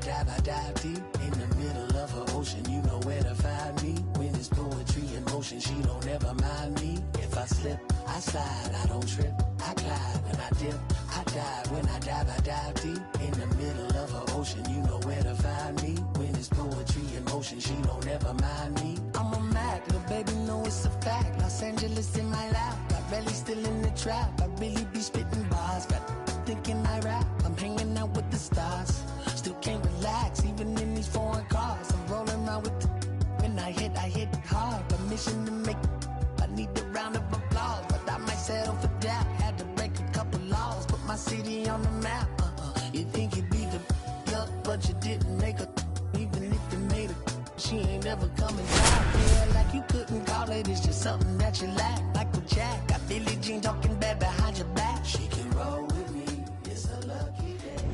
I dive deep in the middle of her ocean. You know where to find me. When it's poetry in motion, she don't ever mind me. If I slip, I slide, I don't trip. I glide when I dip, I dive. When I dive deep in the middle of her ocean. You know where to find me. When it's poetry in motion, she don't ever mind me. I'm a Mac, little baby, know it's a fact. Los Angeles in my lap, got belly still in the trap. I really be spitting bars, got thinking I rap. I'm hanging out with the stars, still can't relax, even in these foreign cars. I'm rolling around with the when I hit hard. Permission to make, I need a round of applause, but I might settle for that. Had to break a couple laws, put my city on the map. You think you beat the up, but you didn't make a. Even if you made it, she ain't ever coming back. Yeah, like you couldn't call it, it's just something that you lack. Michael Jack, got Billie Jean talking bad behind your back. She can roll with me, it's a lucky day.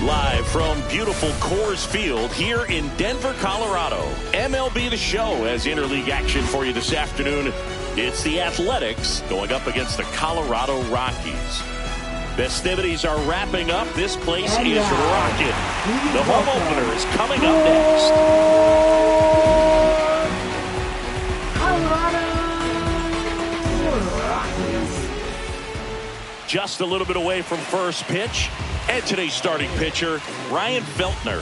Live from beautiful Coors Field here in Denver, Colorado. MLB The Show has interleague action for you this afternoon. It's the Athletics going up against the Colorado Rockies. Festivities are wrapping up. This place is rocking. The home opener is coming up next. Colorado Rockies. Just a little bit away from first pitch. And today's starting pitcher, Ryan Feltner.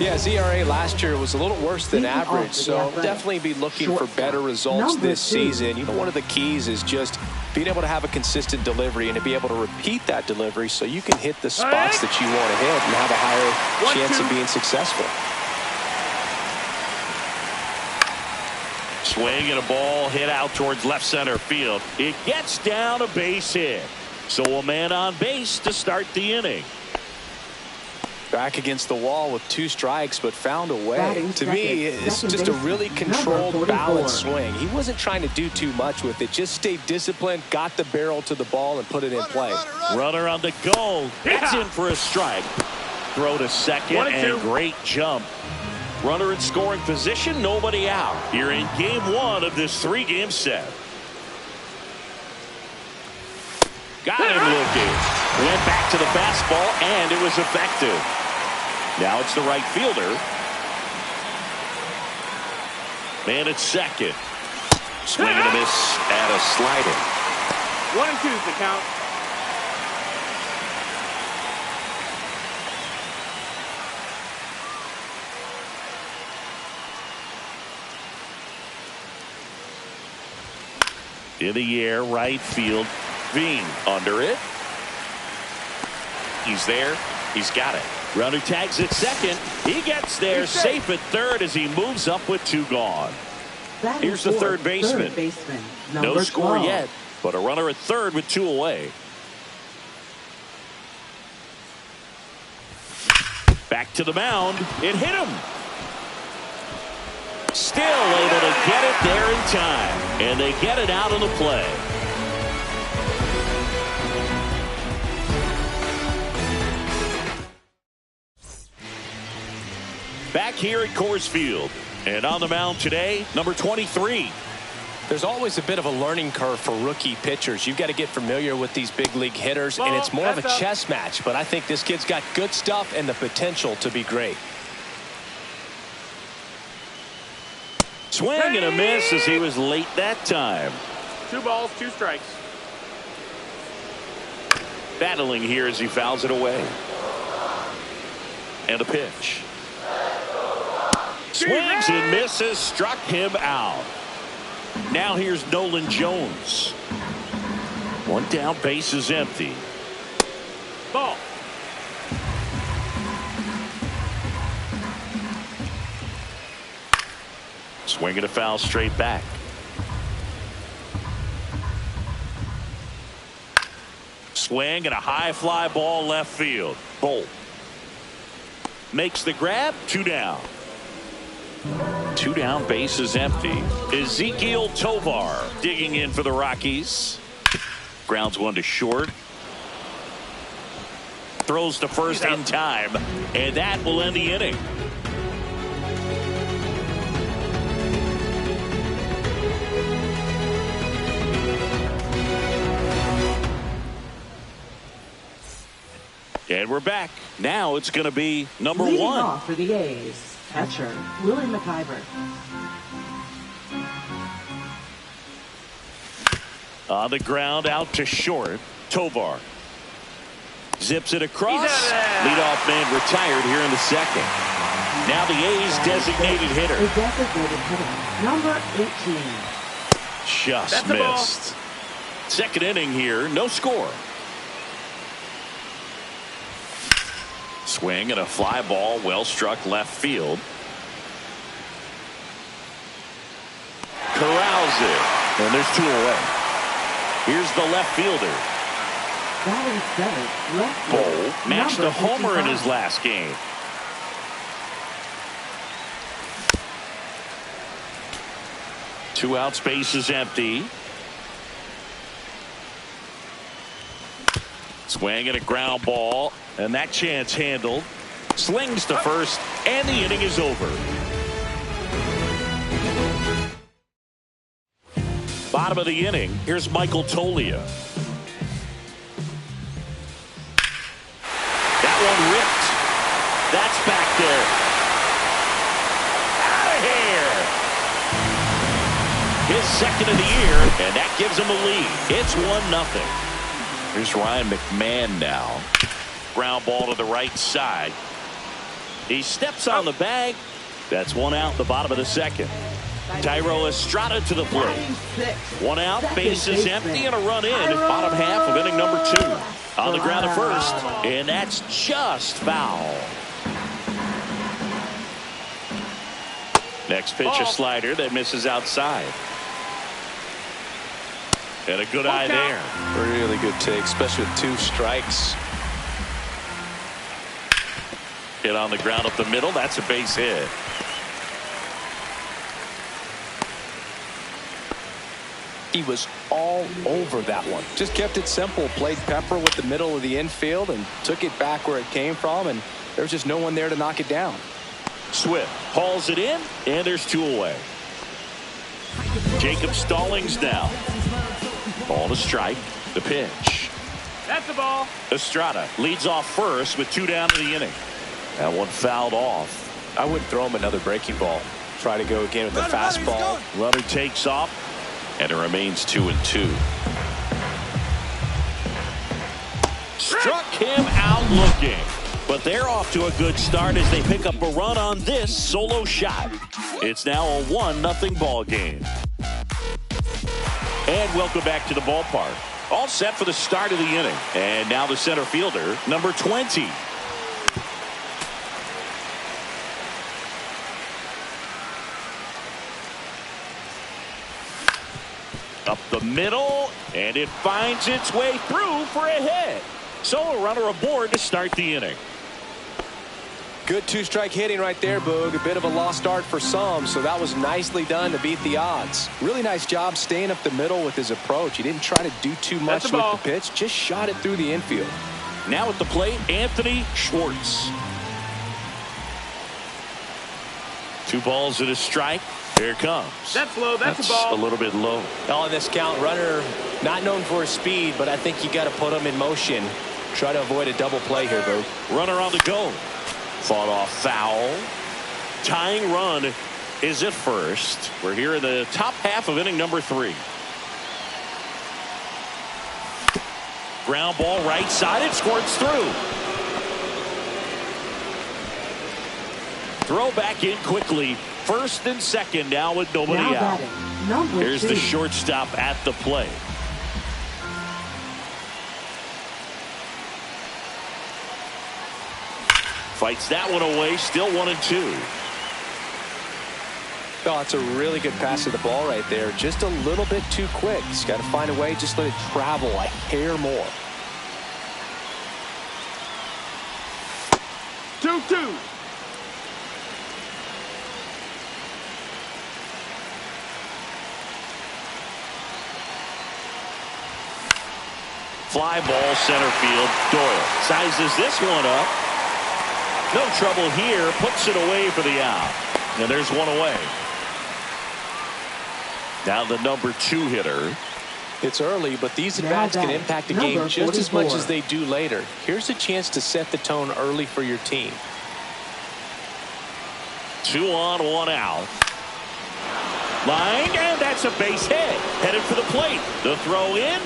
Yeah, his ERA last year was a little worse than average, so definitely be looking for better results this season. You know, one of the keys is just being able to have a consistent delivery and to be able to repeat that delivery so you can hit the spots that you want to hit and have a higher chance of being successful. Swing and a ball hit out towards left center field. It gets down a base hit. So a man on base to start the inning. Back against the wall with 2 strikes, but found a way. To me, it's just a really controlled, balanced swing. He wasn't trying to do too much with it. Just stayed disciplined, got the barrel to the ball, and put it in play. Runner on the go. That's in for a strike. Throw to second, and great jump. Runner in scoring position, nobody out. You're in game 1 of this 3-game set. Got him looking. Went back to the fastball, and it was effective. Now it's the right fielder. Man at second. Swing and a miss at a slider. 1-2 is the count. In the air, right field. Veen under it. He's there. He's got it. Runner tags at second. He gets there safe at third as he moves up with 2 gone. Here's the third baseman. No score 12. yet, but a runner at third with 2 away. Back to the mound. It hit him. Still able to get it there in time. And they get it out of the play. Back here at Coors Field. And on the mound today, number 23. There's always a bit of a learning curve for rookie pitchers. You've got to get familiar with these big league hitters, and it's more of a chess match. But I think this kid's got good stuff and the potential to be great. Swing and a miss as he was late that time. 2 balls, 2 strikes. Battling here as he fouls it away. And a pitch. Swings and misses, struck him out. Now here's Nolan Jones. 1 down, base is empty. Ball. Swing and a foul straight back. Swing and a high fly ball left field. Bolt makes the grab. 2 down. 2 down, base is empty. Ezekiel Tovar digging in for the Rockies. Grounds 1 to short. Throws to first in time, and that will end the inning. And we're back. Now it's going to be number Leading one. off for the A's, catcher Willie McIver. On the ground, out to short. Tovar zips it across. Leadoff man retired here in the second. Now the A's designated hitter. The designated hitter, number 18. Just missed. Second inning here, no score. Swing and a fly ball, well struck left field. Corrals it, and there's two away. Here's the left fielder. Batting seventh, left Bowl field, matched a number homer in 55. his last game. Two outs, base is empty. Swing and a ground ball, and that chance handled. Slings to first, and the inning is over. Bottom of the inning, here's Michael Tolia. That one ripped. That's back there. Out of here. His second of the year, and that gives him a lead. It's 1-0. Here's Ryan McMahon now. Ground ball to the right side. He steps on the bag. That's one out, the bottom of the second. Tyro Estrada to the plate. One out, bases empty, and a run in at bottom half of inning number 2. On the ground at first, and that's just foul. Next pitch, a slider that misses outside. And a good eye there. Really good take, especially with 2 strikes. Hit on the ground up the middle. That's a base hit. He was all over that one. Just kept it simple. Played pepper with the middle of the infield and took it back where it came from, and there's just no one there to knock it down. Swift hauls it in, and there's 2 away. Jacob Stallings now. Ball to strike. The pitch. That's the ball. Estrada leads off first with 2 down in the inning. That one fouled off. I wouldn't throw him another breaking ball. Try to go again with the fastball. Runner takes off, and it remains 2-2. Struck him out looking. But they're off to a good start as they pick up a run on this solo shot. It's now a 1-0 ball game. And welcome back to the ballpark. All set for the start of the inning. And now the center fielder, number 20. Up the middle, and it finds its way through for a hit. So a runner aboard to start the inning. Good 2-strike hitting right there, Boog. A bit of a lost start for some, so that was nicely done to beat the odds. Really nice job staying up the middle with his approach. He didn't try to do too much with the pitch, just shot it through the infield. Now at the plate, Anthony Schwartz. 2 balls and a strike. Here it comes. That's low. That's a ball. A little bit low. On this count, runner not known for his speed, but I think you got to put him in motion. Try to avoid a double play here, Boog. Runner on the go. Fought off foul. Tying run is at first. We're here in the top half of inning number 3. Ground ball right side. It squirts through. Throw back in quickly. First and second now with nobody out. Here's the shortstop at the plate. Fights that one away. Still 1-2. Oh, it's a really good pass to the ball right there. Just a little bit too quick. He's got to find a way. Just let it travel a hair more. 2-2. Fly ball center field. Doyle sizes this one up. No trouble here. Puts it away for the out. And there's one away. Now the number 2 hitter, It's early, but these at-bats can impact the game just as much as they do later. Here's a chance to set the tone early for your team. 2 on, 1 out. Line, and that's a base hit. Headed for the plate. The throw in,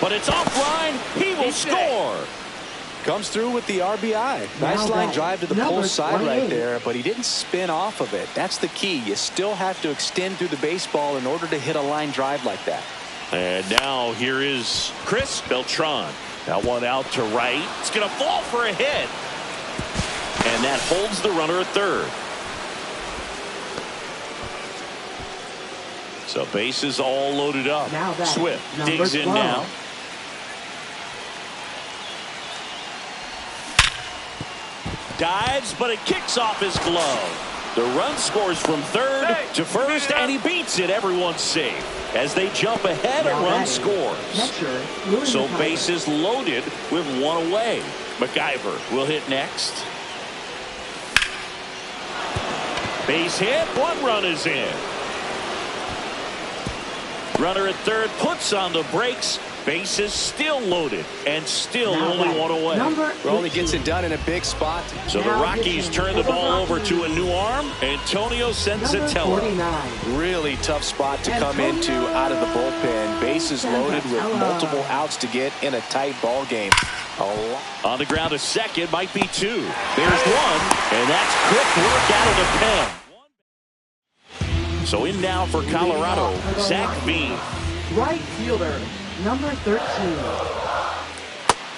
but it's offline. He will score. Comes through with the RBI. Nice line drive to the pull side right there, but he didn't spin off of it. That's the key. You still have to extend through the baseball in order to hit a line drive like that. And now here is Chris Beltran. That one out to right. It's going to fall for a hit. And that holds the runner at third. So bases all loaded up. Swift digs in now. Dives, but it kicks off his glove. The run scores from third to first, and he beats it. Everyone's safe as they jump ahead and run scores. So bases loaded with 1 away. McIver will hit next. Base hit. 1 run is in. Runner at third puts on the brakes. Bases still loaded and still only 1 away. Rowley gets it done in a big spot. So the Rockies turn the ball over to a new arm. Antonio Senzatella. Really tough spot to come into out of the bullpen. Bases loaded with multiple outs to get in a tight ball game. On the ground, a second, might be 2. There's 1, and that's quick work out of the pen. So in now for Colorado, Zach Veen. Right fielder, number 13.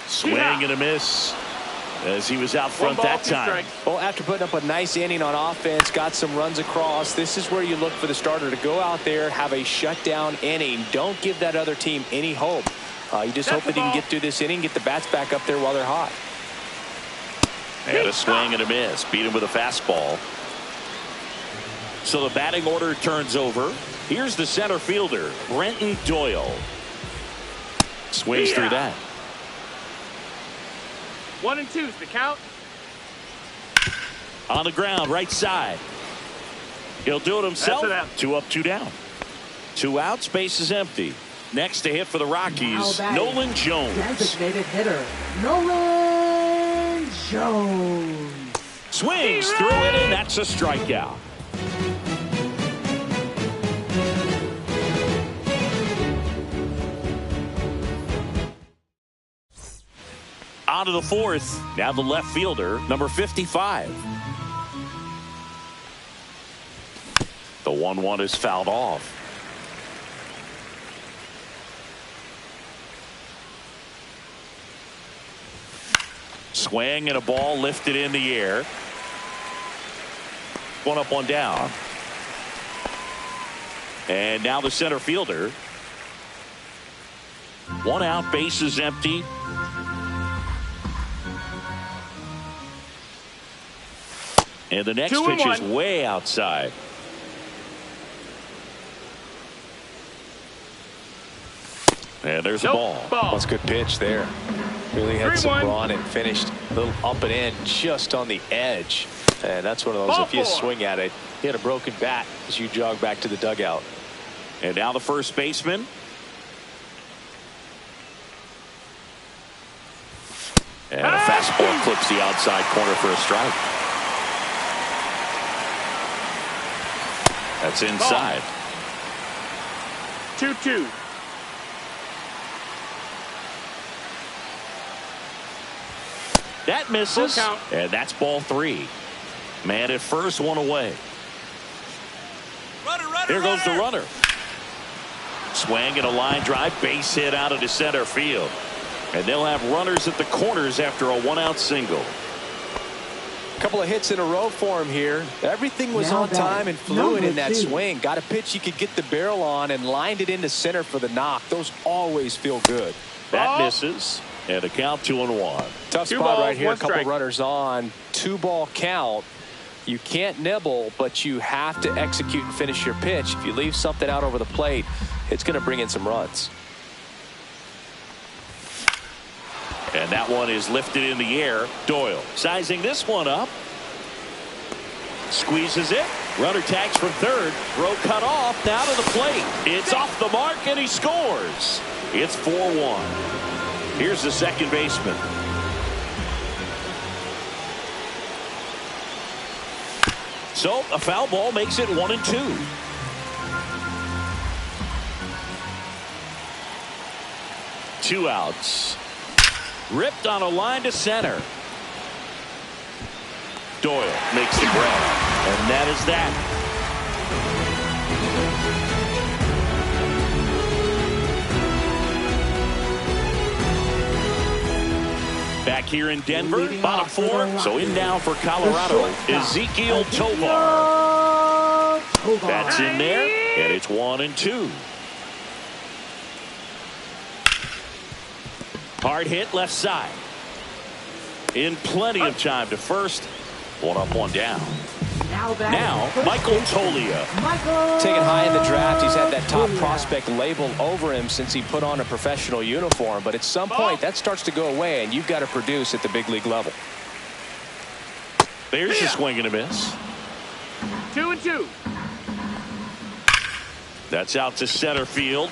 Swing and a miss as he was out front that time. Well, after putting up a nice inning on offense, got some runs across, this is where you look for the starter to go out there, have a shutdown inning. Don't give that other team any hope. You just hope that he can get through this inning, get the bats back up there while they're hot. And a swing and a miss. Beat him with a fastball. So the batting order turns over. Here's the center fielder, Brenton Doyle. Swings through that. 1 and 2's the count. On the ground, right side. He'll do it himself. 2 up, 2 down. 2 outs, base is empty. Next to hit for the Rockies, Nolan Jones. Designated hitter, Nolan Jones. Swings through it, and that's a strikeout. On to the 4th. Now the left fielder, number 55. The 1-1 is fouled off. Swing and a ball lifted in the air. 1 up, 1 down. And now the center fielder. 1 out, base is empty. And the next pitch is way outside. And there's a ball. That's a good pitch there. Really had some run and finished a little up and in just on the edge. And that's one of those, if you swing at it, you hit a broken bat as you jog back to the dugout. And now the first baseman. And a fastball clips the outside corner for a strike. That's inside. 2-2. That misses. And that's ball 3. Man at first, 1 away. Here goes the runner. Swing and a line drive, base hit out of the center field. And they'll have runners at the corners after a 1-out single. Couple of hits in a row for him here. Everything was on time and fluid in that swing. Got a pitch you could get the barrel on and lined it into center for the knock. Those always feel good. That misses. And a count 2-1. Tough spot right here. A couple of runners on. 2-ball count. You can't nibble, but you have to execute and finish your pitch. If you leave something out over the plate, it's going to bring in some runs. And that one is lifted in the air. Doyle sizing this one up. Squeezes it. Runner tags from third. Throw cut off. Now to the plate. It's off the mark, and he scores. It's 4-1. Here's the second baseman. So a foul ball makes it 1-2. Two outs. Ripped on a line to center. Doyle makes the grab, and that is that. Back here in Denver, bottom four. So in now for Colorado, Ezequiel Tovar. That's in there, and it's 1-2. Hard hit left side. In plenty of time to first. One up, one down. Now, Michael Tolia. Taken high in the draft, he's had that top prospect label over him since he put on a professional uniform. But at some point, that starts to go away, and you've got to produce at the big league level. There's a swing and a miss. 2-2. That's out to center field.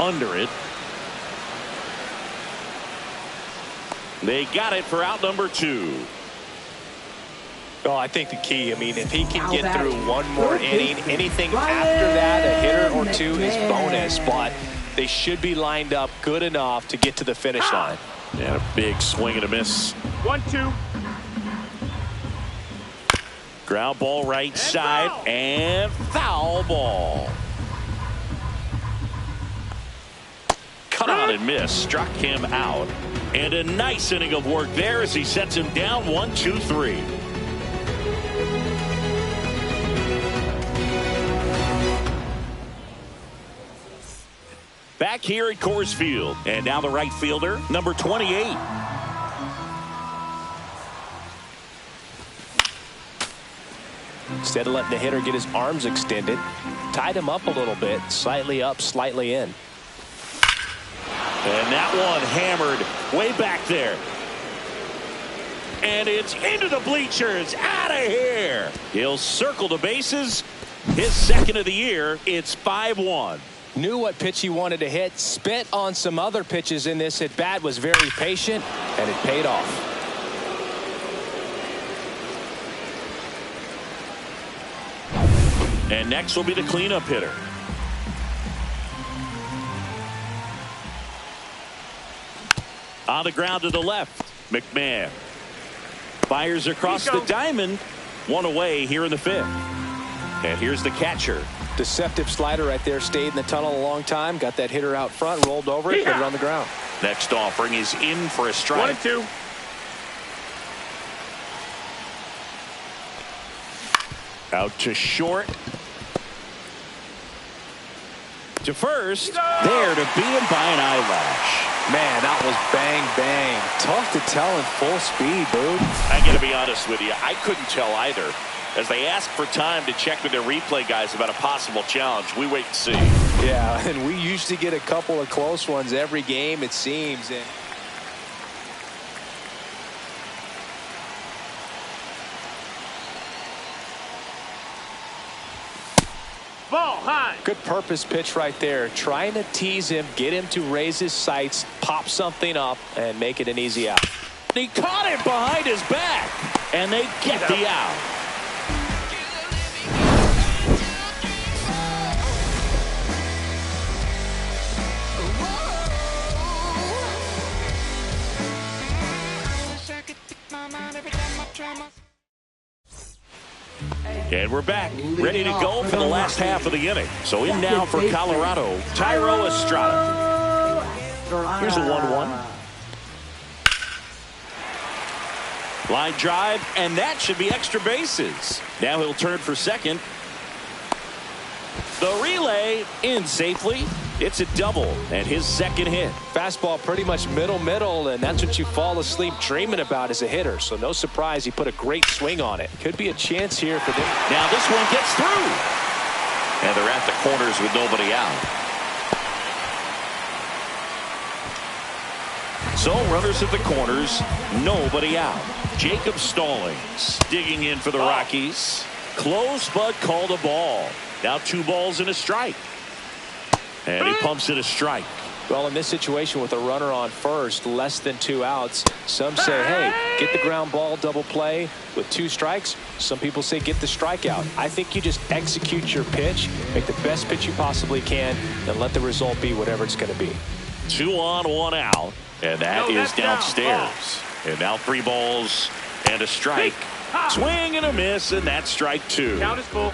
Under it. They got it for out number 2. Oh, I think the key, I mean, if he can get through one more inning, anything after that, a hitter or two is bonus, but they should be lined up good enough to get to the finish line. And a big swing and a miss. 1-2. Ground ball right side and foul ball. Cut on and miss. Struck him out. And a nice inning of work there as he sets him down 1-2-3. Back here at Coors Field. And now the right fielder, number 28. Instead of letting the hitter get his arms extended, tied him up a little bit, slightly up, slightly in. And that one hammered way back there. And it's into the bleachers. Out of here. He'll circle the bases. His second of the year. It's 5-1. Knew what pitch he wanted to hit. Spit on some other pitches in this at bat. Was very patient, and it paid off. And next will be the cleanup hitter. On the ground to the left, McMahon fires across the diamond. One away here in the 5th. And here's the catcher. Deceptive slider right there. Stayed in the tunnel a long time. Got that hitter out front. Rolled over it. Put it on the ground. Next offering is in for a strike. 1-2. Out to short. To first. There to beat him by an eyelash. Man, that was bang, bang. Tough to tell in full speed, dude. I got to be honest with you. I couldn't tell either. As they ask for time to check with their replay guys about a possible challenge, we wait and see. Yeah, and we usually get a couple of close ones every game, it seems. And Ball high. good purpose pitch right there. Trying to tease him, get him to raise his sights, pop something up, and make it an easy out. He caught it behind his back, and they get the out. And we're back, ready to go for the last half of the inning. So in now for Colorado, Thairo Estrada. Here's a 1-1. Line drive, and that should be extra bases. Now he'll turn for second. The relay in safely. It's a double and his second hit. Fastball pretty much middle, and that's what you fall asleep dreaming about as a hitter. So no surprise he put a great swing on it. Could be a chance here for them. Now this one gets through. And they're at the corners with nobody out. So runners at the corners, nobody out. Jacob Stallings digging in for the Rockies. Close, but called a ball. Now 2 balls and a strike. And he pumps it a strike. Well, in this situation with a runner on first, less than 2 outs, some say, hey, get the ground ball, double play with 2 strikes. Some people say get the strikeout. I think you just execute your pitch, make the best pitch you possibly can, and let the result be whatever it's going to be. 2 on, 1 out, and that is downstairs. And now 3 balls and a strike. Swing and a miss, and that's strike 2. Count is full.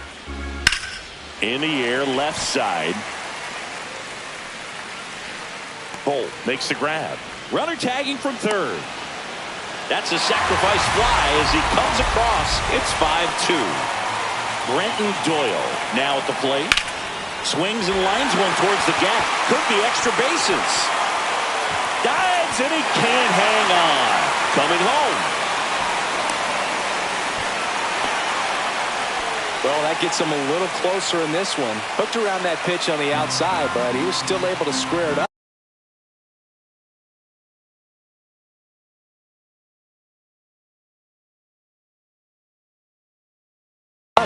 In the air, left side. Bolt makes the grab. Runner tagging from third. That's a sacrifice fly as he comes across. It's 5-2. Brenton Doyle now at the plate. Swings and lines one towards the gap. Could be extra bases. Dives and he can't hang on. Coming home. Well, that gets him a little closer in this one. Hooked around that pitch on the outside, but he was still able to square it up.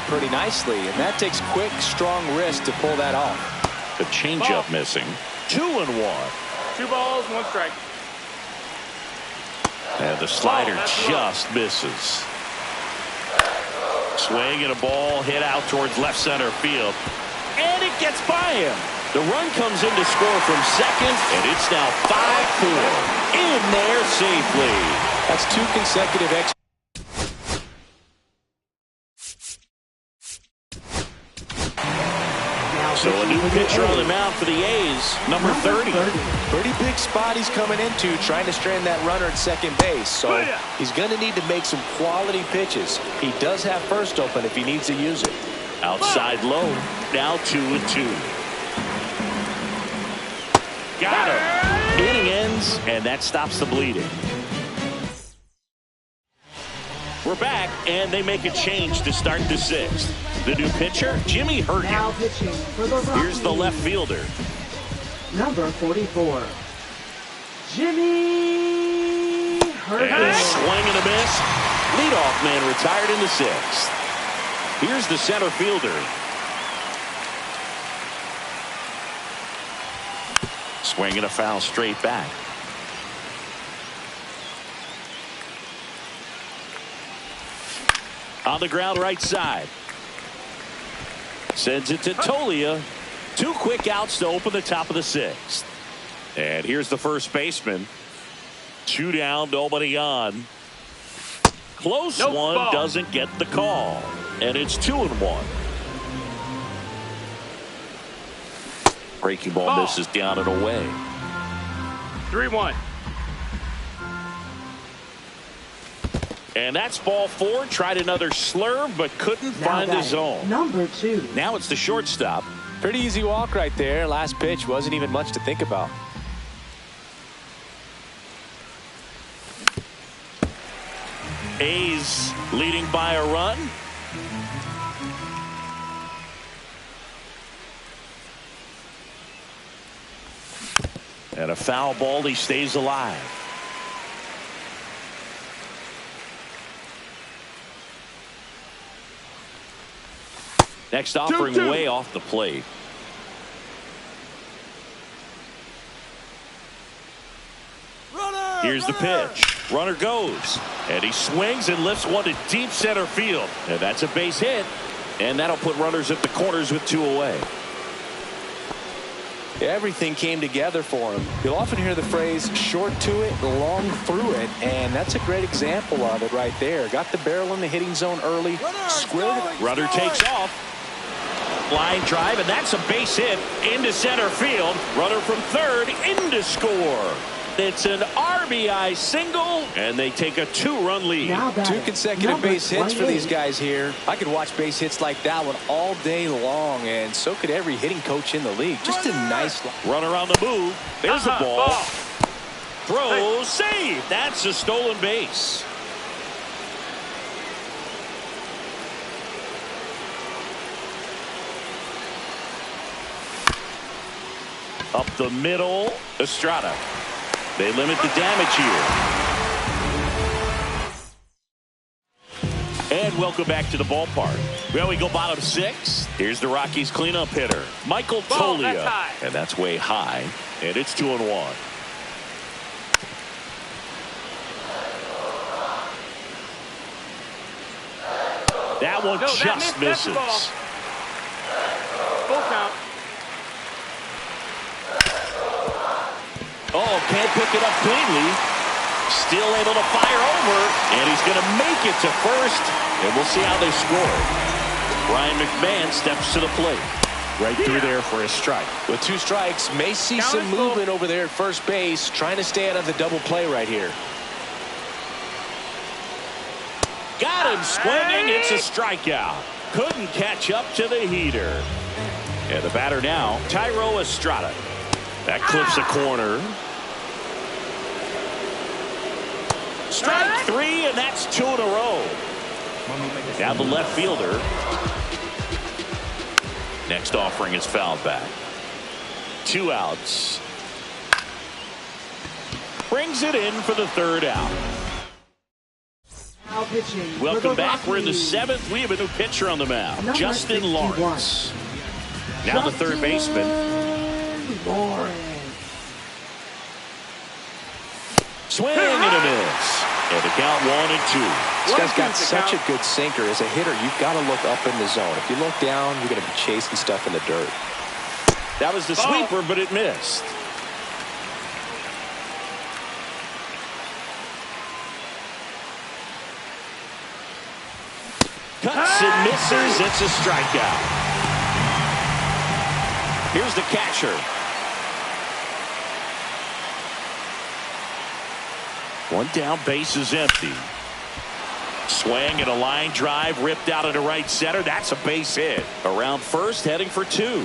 Pretty nicely, and that takes quick, strong wrist to pull that off. The changeup missing. 2-1. 2 balls, 1 strike. And the slider just misses. Swing and a ball hit out towards left center field. And it gets by him. The run comes in to score from second, and it's now 5-4. In there safely. That's 2 consecutive extra. So a new pitcher on the mound for the A's, number 30. Pretty big spot he's coming into, trying to strand that runner at second base. So he's going to need to make some quality pitches. He does have first open if he needs to use it. Outside low, now 2-2. Got him. Inning ends, and that stops the bleeding. We're back, and they make a change to start the 6th. The new pitcher, Jimmy Hergen. Now pitching for the Rockies. Here's the left fielder. Number 44, Jimmy Hergen. And a swing and a miss. Leadoff man retired in the 6th. Here's the center fielder. Swing and a foul straight back. On the ground right side. Sends it to Tolia. 2 quick outs to open the top of the 6th. And here's the first baseman. 2 down, nobody on. Close one, ball. doesn't get the call. And it's 2-1. Breaking ball misses down and away. 3-1. And that's ball 4. Tried another slurve, but couldn't find his zone. Number 2. Now it's the shortstop. Pretty easy walk right there. Last pitch wasn't even much to think about. A's leading by a run. And a foul ball. He stays alive. Next offering 2-2. way off the plate. Here's the pitch. Runner goes. And he swings and lifts one to deep center field. And that's a base hit. And that'll put runners at the corners with 2 away. Everything came together for him. You'll often hear the phrase short to it, long through it, and that's a great example of it right there. Got the barrel in the hitting zone early, squared it. Runner takes off. Line drive, and that's a base hit into center field. Runner from third in to score. It's an RBI single, and they take a 2-run lead. 2 consecutive base hits for these guys here. I could watch base hits like that one all day long, and so could every hitting coach in the league. Just a nice runner on the move. There's the ball. Throw, save. That's a stolen base. Up the middle, Estrada. They limit the damage here. And welcome back to the ballpark. Well, we go bottom 6. Here's the Rockies cleanup hitter, Michael Tolia. And that's way high. And it's 2-1. That one just misses. Full count. Oh, can't pick it up cleanly. Still able to fire over, and he's going to make it to first, and we'll see how they score. Brian McMahon steps to the plate. Right through there for a strike. With 2 strikes, may see some movement over there at first base, trying to stay out of the double play right here. Got him swinging. It's a strikeout. Couldn't catch up to the heater. And the batter now, Tyro Estrada. That clips a corner. Strike 3, and that's 2 in a row. Now the left fielder. Next offering is fouled back. 2 outs. Brings it in for the 3rd out. Now pitching. Welcome back. We're in the 7th. We have a new pitcher on the mound, Justin 61. Lawrence. Now the third baseman. Lawrence. Swing and a miss. And the count 1-2. This guy's got such a good sinker. As a hitter, you've got to look up in the zone. If you look down, you're going to be chasing stuff in the dirt. That was the sweeper, but it missed. Cuts and misses. It's a strikeout. Here's the catcher. One down, base is empty. Swing and a line drive ripped out into right center. That's a base hit. Around first, heading for 2.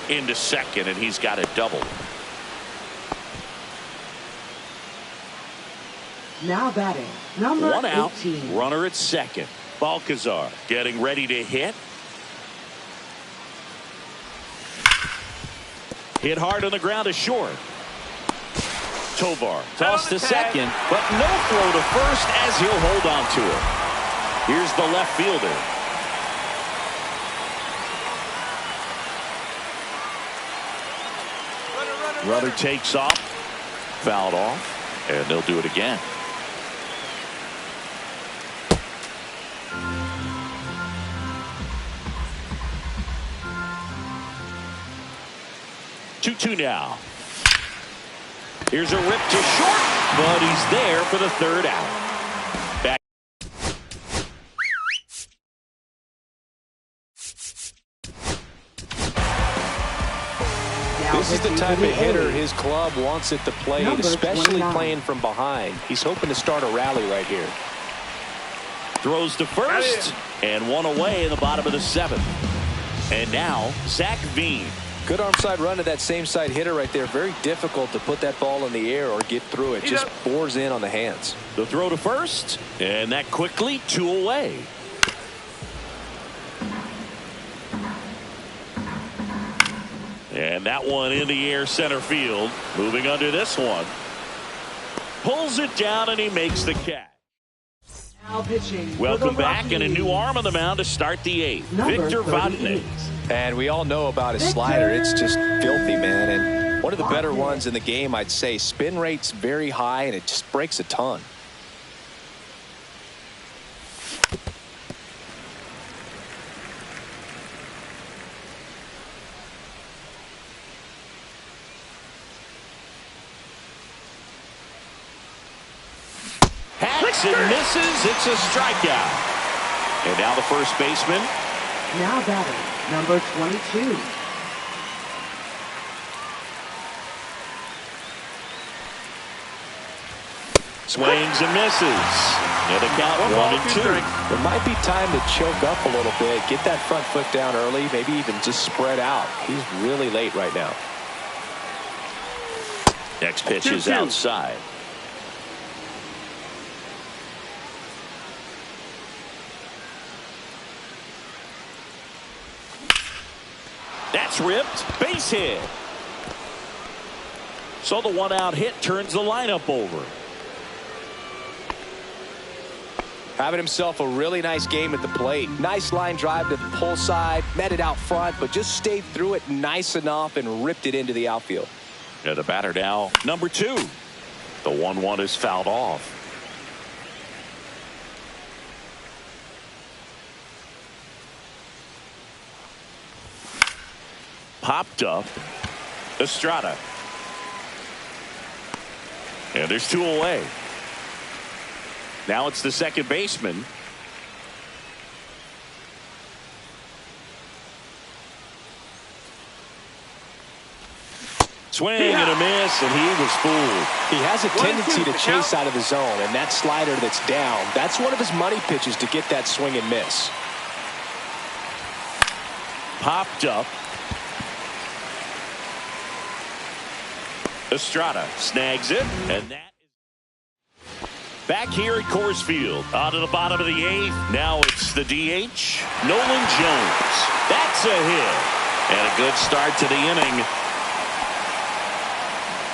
Into second, and he's got it doubled. Now batting. Number 1 out. 18. Runner at second. Balcazar getting ready to hit. Hit hard on the ground to short. Tovar tossed to second, but no throw to first as he'll hold on to it. Here's the left fielder. Runner takes off, fouled off, and they'll do it again. Two now. Here's a rip to short, but he's there for the 3rd out. Back. This is the type of hitter his club wants at the plate, especially playing from behind. He's hoping to start a rally right here. Throws to first, and 1 away in the bottom of the 7th. And now, Zach Veen. Good arm side run to that same side hitter right there. Very difficult to put that ball in the air or get through it. Just bores in on the hands. The throw to first, and that quickly 2 away. And that one in the air center field. Moving under this one. Pulls it down, and he makes the catch. Now pitching. Welcome back, and a new arm on the mound to start the 8th. Victor Vatney. And we all know about his slider. It's just filthy, man. And one of the better ones in the game, I'd say. Spin rate's very high, and it just breaks a ton. Hacks and misses. It's a strikeout. And now the first baseman. Now batting. Number 22. Swings and misses. And the count 1-2. There might be time to choke up a little bit. Get that front foot down early. Maybe even just spread out. He's really late right now. Next pitch is outside. That's ripped. Base hit. So the 1-out hit turns the lineup over. Having himself a really nice game at the plate. Nice line drive to the pull side, met it out front, but just stayed through it nice enough and ripped it into the outfield. Yeah, the batter now, number 2. The 1-1 is fouled off. Popped up. Estrada. And there's 2 away. Now it's the second baseman. Swing and a miss, and he was fooled. He has a tendency to chase out of the zone, and that slider that's down, that's one of his money pitches to get that swing and miss. Popped up. Estrada snags it, and that is back here at Coors Field. On to the bottom of the 8th. Now it's the DH, Nolan Jones. That's a hit, and a good start to the inning.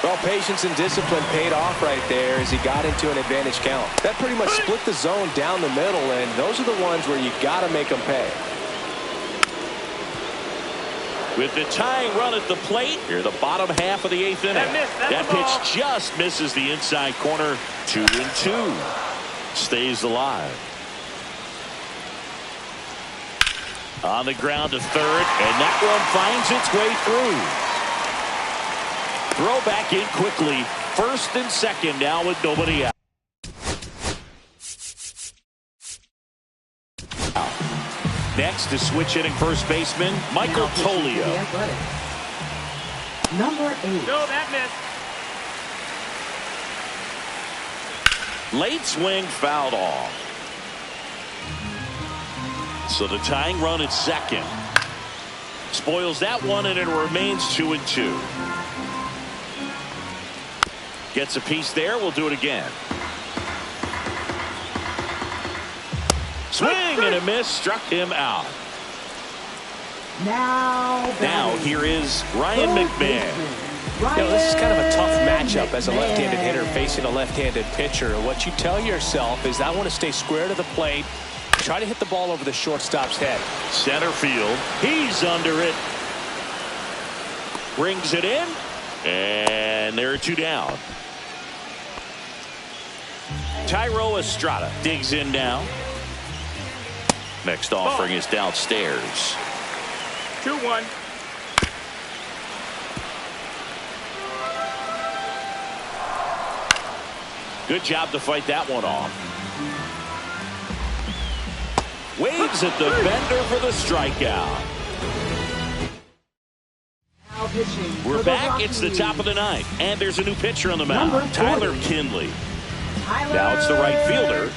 Well, patience and discipline paid off right there as he got into an advantage count. That pretty much split the zone down the middle, and those are the ones where you got to make them pay. With the tying run at the plate, here the bottom half of the 8th inning. That pitch just misses the inside corner. 2-2. Stays alive. On the ground to third, and that one finds its way through. Throw back in quickly. First and second now with nobody out. Next is switch hitting first baseman Michael Tolio. Number 8. No, that missed. Late swing fouled off. So the tying run at second. Spoils that one, and it remains 2-2. Gets a piece there. We'll do it again. Swing and a miss, struck him out. Now here is Ryan McMahon. You know, this is kind of a tough matchup as a left-handed hitter facing a left-handed pitcher. What you tell yourself is I want to stay square to the plate, try to hit the ball over the shortstop's head. Center field, he's under it. Brings it in, and there are 2 down. Tyro Estrada digs in now. Next offering is downstairs. 2-1. Good job to fight that one off. Waves at the bender for the strikeout. We're back. It's the top of the 9th, and there's a new pitcher on the mound. Tyler Kinley. Now it's the right fielder.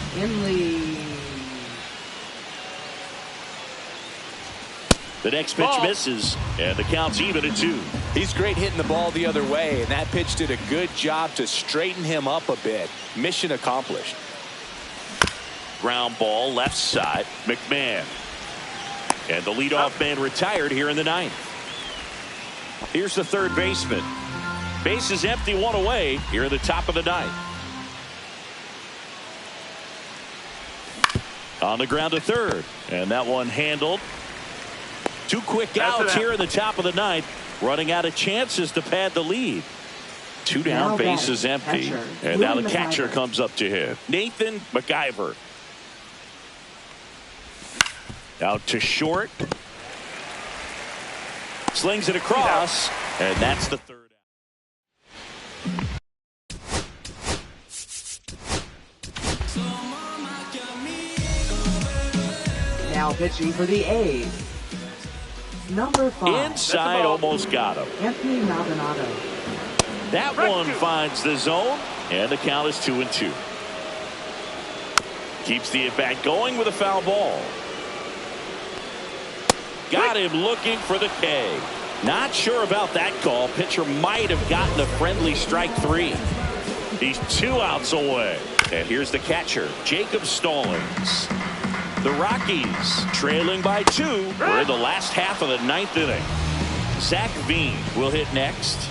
The next pitch misses, and the count's even at 2. He's great hitting the ball the other way, and that pitch did a good job to straighten him up a bit. Mission accomplished. Ground ball left side. McMahon. And the leadoff man retired here in the 9th. Here's the third baseman. Base is empty, 1 away here at the top of the 9th. On the ground to third, and that one handled. 2 quick outs here in the top of the 9th, running out of chances to pad the lead. 2 down, bases empty, and now the catcher comes up to him. Nathan McIver. Out to short. Slings it across, and that's the third out. Now pitching for the A's. Number 5. Inside, almost got him. Anthony Maldonado. That one finds the zone, and the count is 2-2. Keeps the at-bat going with a foul ball. Got him looking for the K. Not sure about that call. Pitcher might have gotten a friendly strike 3. He's 2 outs away. And here's the catcher, Jacob Stallings. The Rockies trailing by 2. We're in the last half of the 9th inning. Zach Veen will hit next.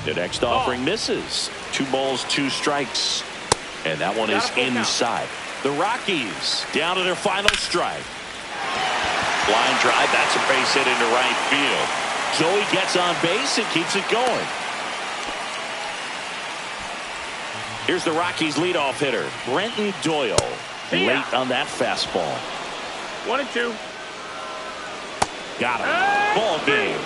The next offering misses. 2 balls, 2 strikes. And that one is inside. The Rockies down to their final strike. Line drive, that's a base hit into right field. Joey gets on base and keeps it going. Here's the Rockies leadoff hitter, Brenton Doyle. Late on that fastball. 1-2. Got him. Ball game.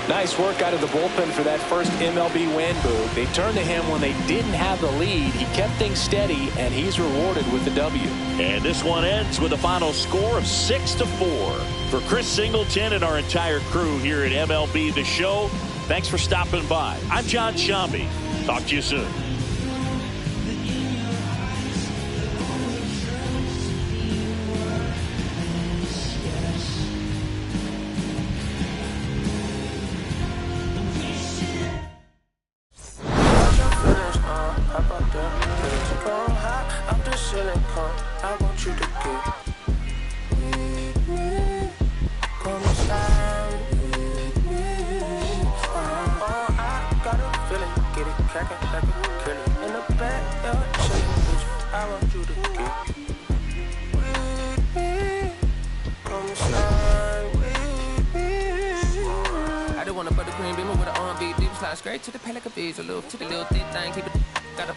Nice work out of the bullpen for that first MLB win, Boog. They turned to him when they didn't have the lead. He kept things steady, and he's rewarded with the W. And this one ends with a final score of 6-4. For Chris Singleton and our entire crew here at MLB The Show, thanks for stopping by. I'm John Shambi. Talk to you soon. I want you to get with me. Come and slide with me. I got a feeling, get it crackin' like a killer. In the back, chillin' with you. I want you to get with me. Come and slide with me. I just want a buttercream beamer with an R&B deep slide straight to the pay like a bees. A little thick thing, keep it. Got a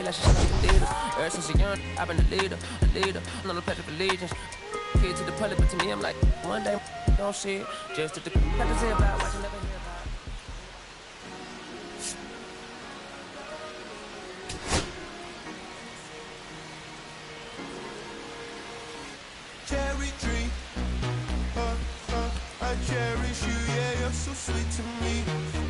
like she did. Ever since a young, I've been a leader. I'm on the pledge of allegiance. Kid to the public, but to me, I'm like, one day, don't see it. Just to the got to say about what you never hear about. Cherry tree, I cherish you, yeah, you're so sweet to me.